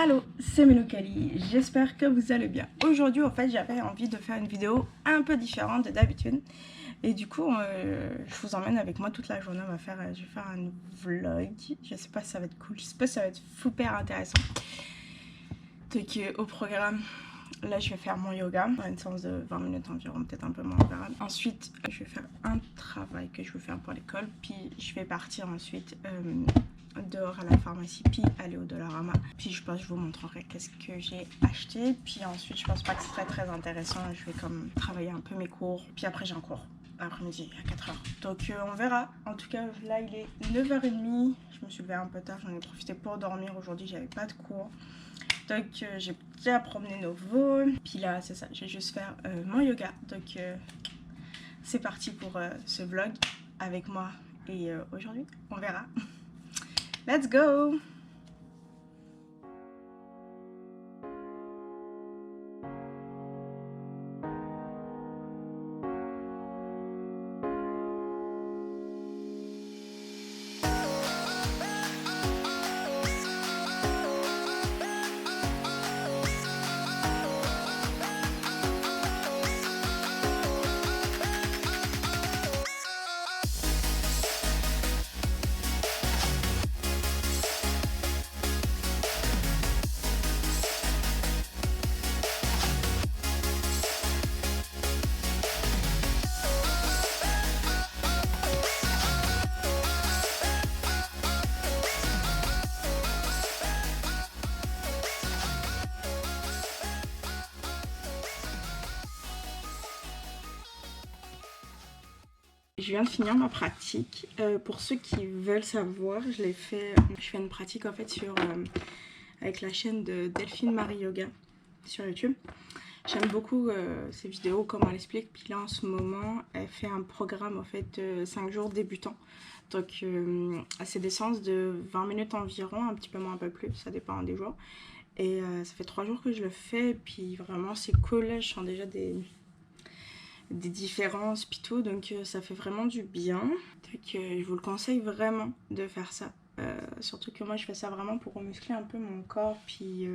Allô, c'est Melokali, j'espère que vous allez bien. Aujourd'hui, en fait, j'avais envie de faire une vidéo un peu différente de d'habitude. Et du coup, je vous emmène avec moi toute la journée. Je vais faire un vlog. Je sais pas si ça va être cool, je sais pas si ça va être super intéressant. Donc, au programme, là, je vais faire mon yoga. Une séance de 20 minutes environ, peut-être un peu moins, on verra. Ensuite, je vais faire un travail que je veux faire pour l'école. Puis, je vais partir ensuite dehors à la pharmacie, puis aller au Dollarama. Puis je pense que je vous montrerai qu'est-ce que j'ai acheté. Puis ensuite, je pense pas que ce serait très intéressant. Je vais comme travailler un peu mes cours. Puis après, j'ai un cours après-midi à 4h. Donc on verra. En tout cas, là, il est 9h30. Je me suis levée un peu tard. J'en ai profité pour dormir. Aujourd'hui, j'avais pas de cours. Donc j'ai déjà promené nos veaux. Puis là, c'est ça. Je vais juste faire mon yoga. Donc c'est parti pour ce vlog avec moi. Et aujourd'hui, on verra. Let's go! Je viens de finir ma pratique. Pour ceux qui veulent savoir, je fais une pratique en fait avec la chaîne de Delphine Marie Yoga sur YouTube. J'aime beaucoup ses vidéos, comment elle explique. Puis là en ce moment, elle fait un programme en fait 5 jours débutants. Donc c'est des séances de 20 minutes environ, un petit peu moins, un peu plus, ça dépend des jours. Et ça fait 3 jours que je le fais. Puis vraiment c'est cool, je sens déjà des différences puis tout, donc ça fait vraiment du bien. Donc je vous le conseille vraiment de faire ça, surtout que moi je fais ça vraiment pour remuscler un peu mon corps, puis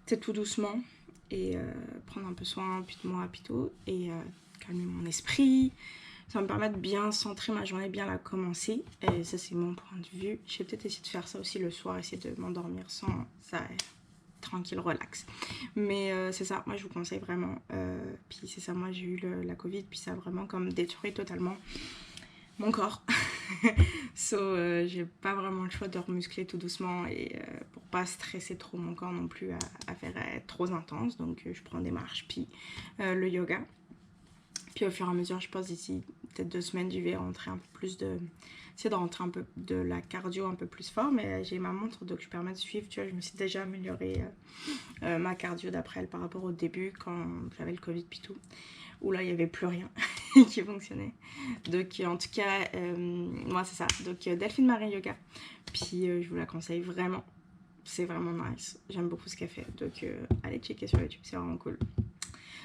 c'est tout doucement, et prendre un peu soin puis de moi puis tout, et calmer mon esprit. Ça va me permet de bien centrer ma journée, bien la commencer, et ça c'est mon point de vue. Je vais peut-être essayer de faire ça aussi le soir, essayer de m'endormir sans ça, tranquille, relax. Mais c'est ça, moi je vous conseille vraiment. Puis c'est ça, moi j'ai eu la Covid, puis ça a vraiment comme détruit totalement mon corps. J'ai pas vraiment le choix de remuscler tout doucement, et pour pas stresser trop mon corps non plus à faire être trop intense. Donc je prends des marches, puis le yoga. Puis au fur et à mesure, je pense d'ici peut-être 2 semaines, je vais rentrer un peu plus essayer de rentrer un peu de la cardio un peu plus fort. Mais j'ai ma montre, donc je permets de suivre. Tu vois, je me suis déjà amélioré ma cardio d'après elle par rapport au début, quand j'avais le Covid puis tout, où là il n'y avait plus rien qui fonctionnait. Donc en tout cas, moi c'est ça. Donc Delphine Marie Yoga. Puis je vous la conseille vraiment. C'est vraiment nice. J'aime beaucoup ce qu'elle fait. Donc allez checker sur YouTube, c'est vraiment cool.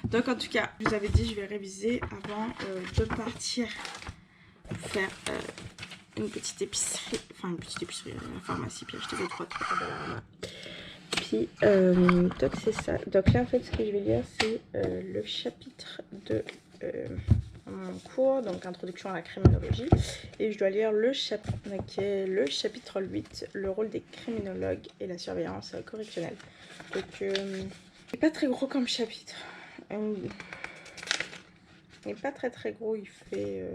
Donc en tout cas, je vous avais dit, je vais réviser avant de partir faire une petite épicerie. Enfin une petite épicerie à la pharmacie, puis acheter 2-3 trucs à Dollarama. Puis donc c'est ça. Donc là en fait ce que je vais lire c'est le chapitre de mon cours, donc introduction à la criminologie. Et je dois lire le chapitre 8, le rôle des criminologues et la surveillance correctionnelle. Donc c'est pas très gros comme chapitre. Il n'est pas très gros, il fait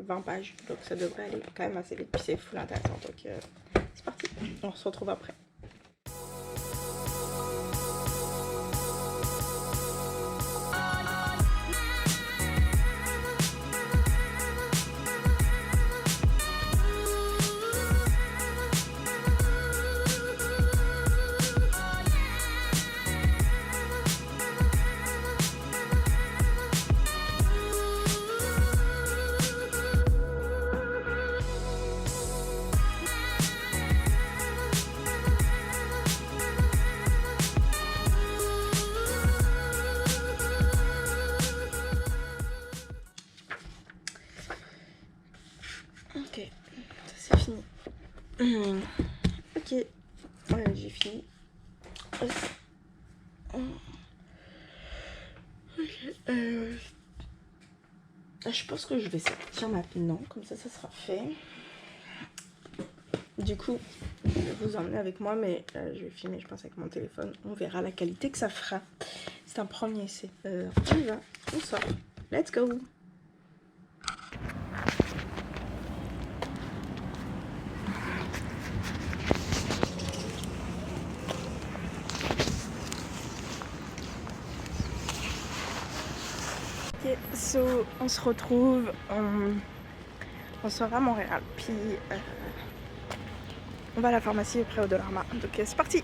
20 pages, donc ça devrait aller quand même assez vite, puis c'est full intéressant, donc c'est parti, on se retrouve après. Ok, ça c'est fini. Ok, j'ai fini. Je pense que je vais sortir maintenant, comme ça sera fait. Du coup, je vais vous emmener avec moi, mais je vais filmer, je pense, avec mon téléphone. On verra la qualité que ça fera. C'est un premier essai. On y va, on sort. Let's go! Ok, so on se retrouve, on sera à Montréal, puis on va à la pharmacie auprès de Dollarama. Donc c'est parti!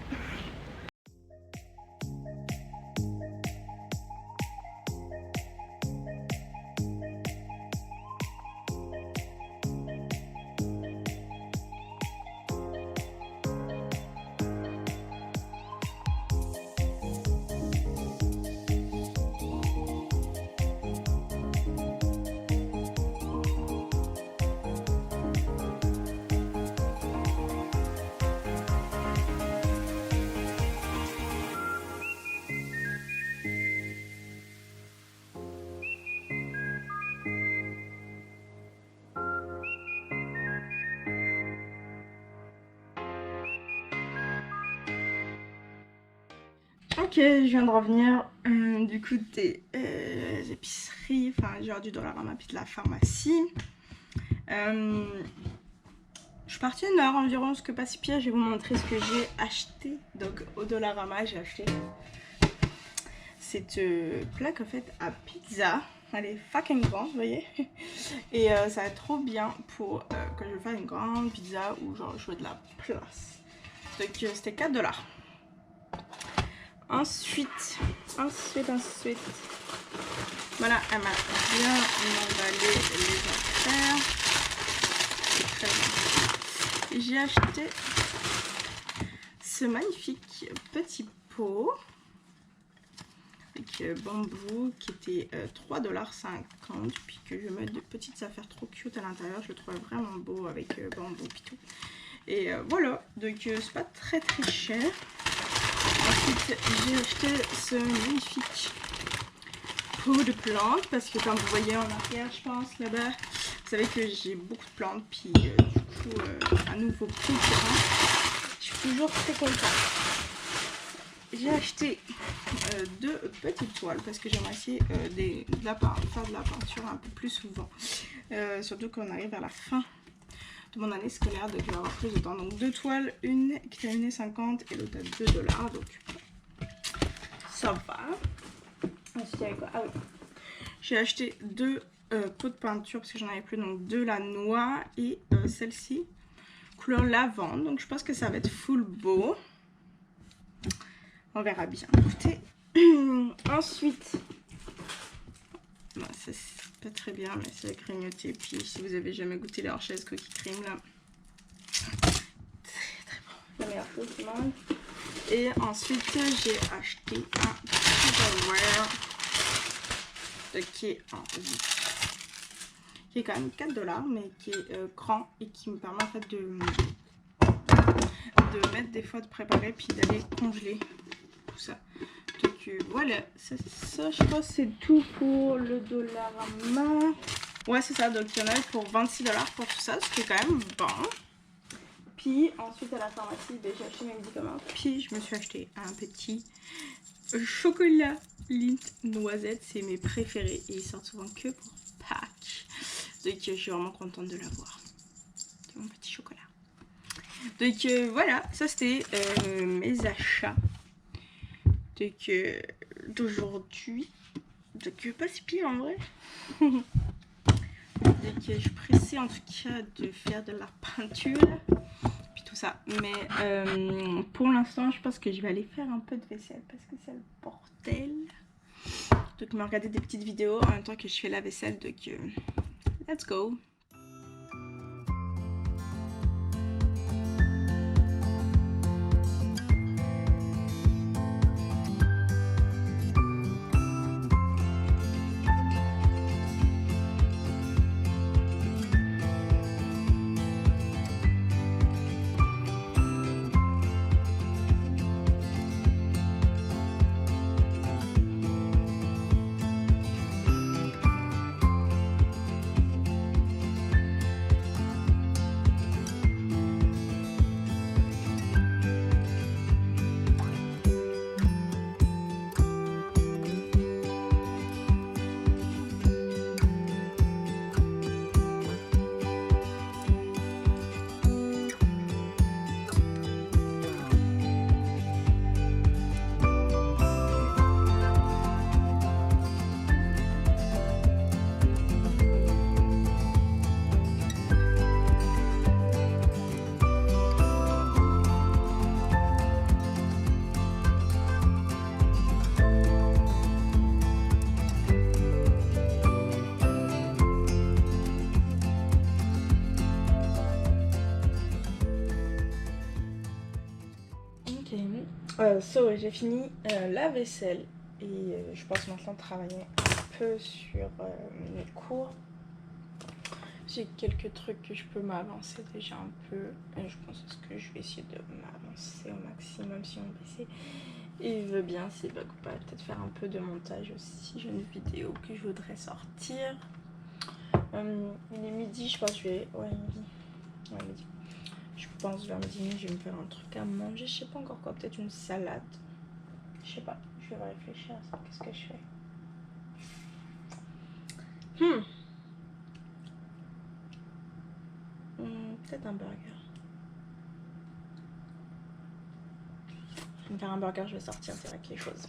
Ok, je viens de revenir du coup des épiceries, enfin genre du Dollarama puis de la pharmacie. Je suis partie 1 heure environ, ce que pas si pire. Je vais vous montrer ce que j'ai acheté. Donc au Dollarama, j'ai acheté cette plaque en fait à pizza. Elle est fucking grande, vous voyez. Et ça va être trop bien pour quand je vais faire une grande pizza ou genre je veux de la place. Donc c'était 4$. Ensuite, voilà, elle m'a bien emballé les affaires. C'est très bien. J'ai acheté ce magnifique petit pot avec bambou qui était 3,50$, puis que je mets de petites affaires trop cute à l'intérieur. Je le trouvais vraiment beau avec bambou et tout. Et voilà, donc c'est pas très cher. Ensuite, j'ai acheté ce magnifique pot de plantes parce que comme vous voyez en arrière, je pense là-bas, vous savez que j'ai beaucoup de plantes, puis du coup, un nouveau pot de terrain. Je suis toujours très contente. J'ai acheté 2 petites toiles parce que j'aimerais essayer faire de la peinture un peu plus souvent. Surtout quand on arrive à la fin de mon année scolaire, donc je vais avoir plus de temps. Donc 2 toiles, une qui est à 1,50€ et l'autre à 2$, donc ça va. Ensuite, ah oui, j'ai acheté 2 pots de peinture parce que j'en avais plus, donc de la noix et celle-ci couleur lavande, donc je pense que ça va être full beau. On verra bien. Écoutez, ensuite, bon, ça c'est pas très bien, mais c'est grignoté. Puis si vous avez jamais goûté les Hershey's Cookie Cream là, très bon, la meilleure chose du monde. Et ensuite j'ai acheté un Tupperware qui est en qui est quand même 4$, mais qui est grand et qui me permet en fait de mettre des fois, de préparer puis d'aller congeler tout ça. Donc voilà, ça je pense c'est tout pour le Dollarama. Ouais c'est ça, donc il y en avait pour 26$ pour tout ça, ce qui est quand même bon. Puis ensuite à la pharmacie, ben, j'ai acheté mes médicaments. Puis je me suis acheté un petit chocolat Lindt noisette, c'est mes préférés et ils sortent souvent que pour Pâques. Donc je suis vraiment contente de l'avoir. C'est mon petit chocolat. Donc voilà, ça c'était mes achats d'aujourd'hui. Donc pas si pire en vrai. Donc je suis pressée en tout cas de faire de la peinture puis tout ça. Mais pour l'instant je pense que je vais aller faire un peu de vaisselle parce que c'est le bordel. Donc me regarder des petites vidéos en même temps que je fais la vaisselle. Donc let's go. J'ai fini la vaisselle et je pense maintenant travailler un peu sur mes cours. J'ai quelques trucs que je peux m'avancer déjà un peu. Et je pense que je vais essayer de m'avancer au maximum si mon PC il veut bien, s'il bug pas, peut-être faire un peu de montage aussi. J'ai une vidéo que je voudrais sortir. Il est midi, je pense que je vais... Ouais, midi. Ouais, midi. Je pense vers midi, je vais me faire un truc à manger. Je sais pas encore quoi, peut-être une salade. Je sais pas, je vais réfléchir à ça. Qu'est-ce que je fais? Peut-être un burger. Je vais me faire un burger, je vais sortir direct les choses.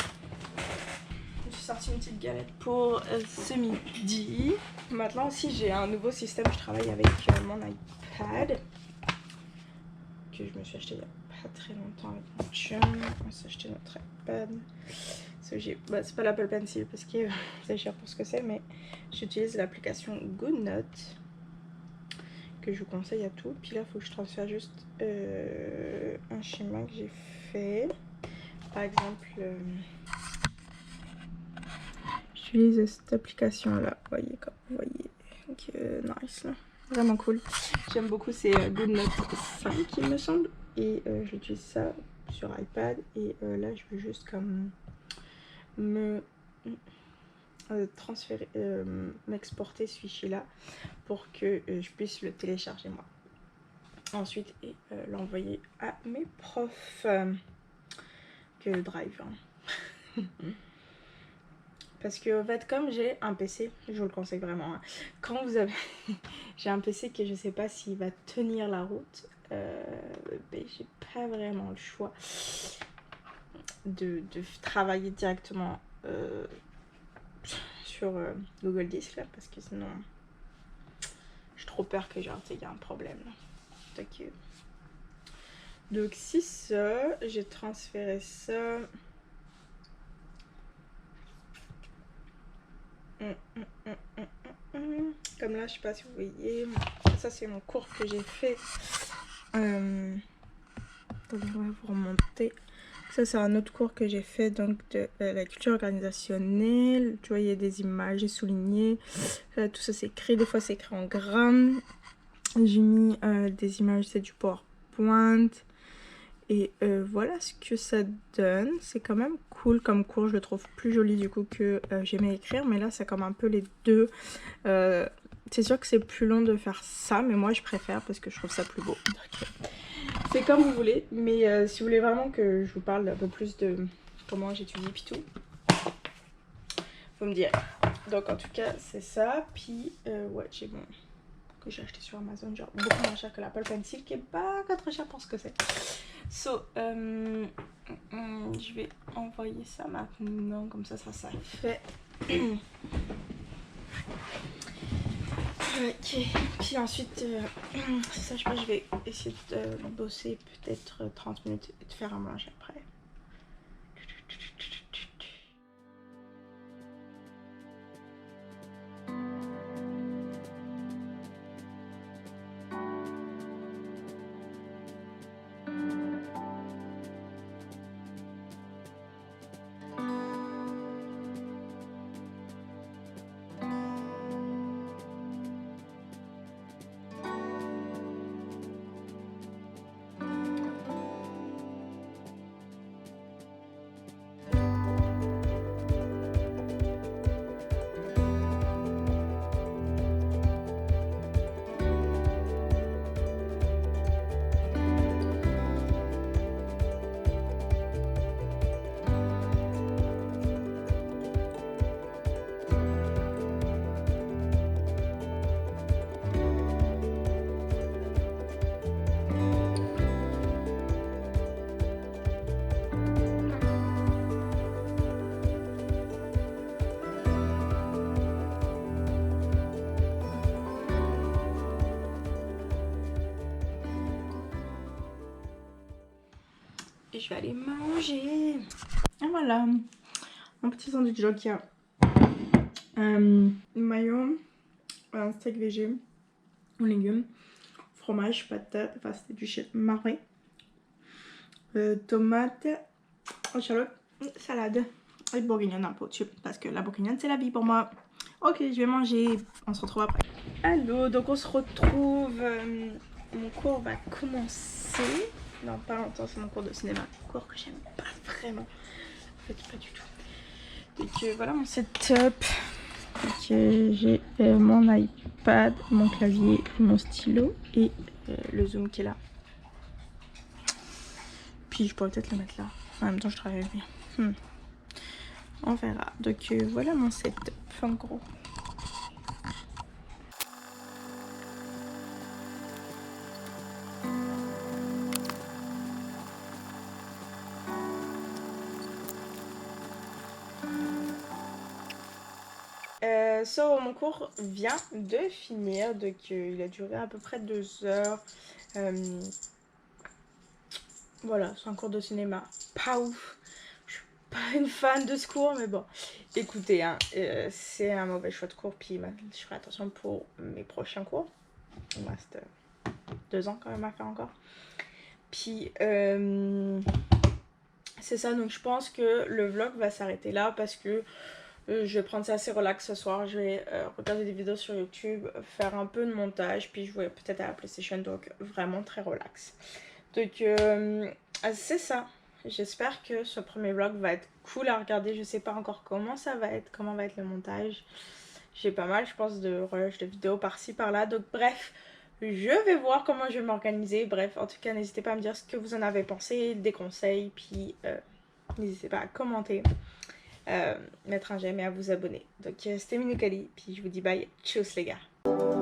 Je suis sorti une petite galette pour ce midi. Maintenant aussi j'ai un nouveau système, je travaille avec mon iPad que je me suis acheté il n'y a pas très longtemps avec mon chum. On s'est acheté notre iPad. C'est pas l'Apple Pencil parce que c'est cher pour ce que c'est, mais j'utilise l'application GoodNote que je vous conseille à tout. Puis là il faut que je transfère juste un schéma que j'ai fait. Par exemple, j'utilise cette application là, voyez comme vous voyez, donc nice là, vraiment cool. J'aime beaucoup, c'est GoodNote 5 il me semble, et j'utilise ça sur iPad et là je veux juste comme me transférer, m'exporter ce fichier là pour que je puisse le télécharger moi ensuite et l'envoyer à mes profs que Drive. Hein. Parce que en fait comme j'ai un PC, je vous le conseille vraiment, hein. Quand vous avez j'ai un PC que je sais pas s'il va tenir la route, ben, j'ai pas vraiment le choix de travailler directement sur Google Disk là, parce que sinon j'ai trop peur que genre il y a un problème là. Donc si ça, j'ai transféré ça. Comme là, je sais pas si vous voyez, ça c'est mon cours que j'ai fait. On va vous remonter. Ça c'est un autre cours que j'ai fait donc de la culture organisationnelle. Tu vois, il y a des images, j'ai souligné. Tout ça c'est écrit, des fois c'est écrit en grammes. J'ai mis des images, c'est du PowerPoint. Et voilà ce que ça donne. C'est quand même cool comme cours. Je le trouve plus joli du coup que j'aimais écrire. Mais là, c'est comme un peu les deux. C'est sûr que c'est plus long de faire ça. Mais moi, je préfère parce que je trouve ça plus beau. C'est comme vous voulez. Mais si vous voulez vraiment que je vous parle un peu plus de comment j'étudie puis tout, faut me dire. Donc en tout cas, c'est ça. Puis ouais, j'ai bon... que j'ai acheté sur Amazon, genre beaucoup moins cher que l'Apple Pencil, qui est pas très cher pour ce que c'est. Je vais envoyer ça maintenant, comme ça fait. Ok, puis ensuite, ça je pense que je vais essayer de bosser peut-être 30 minutes et de faire un manger après. Et je vais aller manger. Et voilà, un petit sandwich qui a maillot, un steak végé, aux légumes, fromage, patate, enfin c'était du chef marais, tomate échalote, salade et bourguignonne un peu au-dessus parce que la bourguignonne c'est la vie pour moi. Ok, je vais manger, on se retrouve après. Allô, donc on se retrouve, mon cours va commencer. Non, pas longtemps, c'est mon cours de cinéma, un cours que j'aime pas vraiment, en fait pas du tout. Donc voilà mon setup. J'ai mon iPad, mon clavier, mon stylo et le zoom qui est là. Puis je pourrais peut-être le mettre là. En même temps je travaille avec lui. On verra. Donc voilà mon setup en gros. Mon cours vient de finir, donc il a duré à peu près 2 heures. Voilà, c'est un cours de cinéma. Pas ouf. Je suis pas une fan de ce cours, mais bon. Écoutez, hein, c'est un mauvais choix de cours, puis je ferai attention pour mes prochains cours. Il me reste 2 ans quand même à faire encore. Puis c'est ça, donc je pense que le vlog va s'arrêter là parce que je vais prendre ça assez relax ce soir. Je vais regarder des vidéos sur YouTube, faire un peu de montage, puis jouer peut-être à la PlayStation, donc vraiment très relax. Donc c'est ça. J'espère que ce premier vlog va être cool à regarder. Je sais pas encore comment ça va être, comment va être le montage. J'ai pas mal, je pense, de rush de vidéos par-ci par-là. Donc bref, je vais voir comment je vais m'organiser. Bref, en tout cas, n'hésitez pas à me dire ce que vous en avez pensé, des conseils, puis n'hésitez pas à commenter, mettre un j'aime et à vous abonner. Donc c'était Minoucali, puis je vous dis bye, tchuss les gars.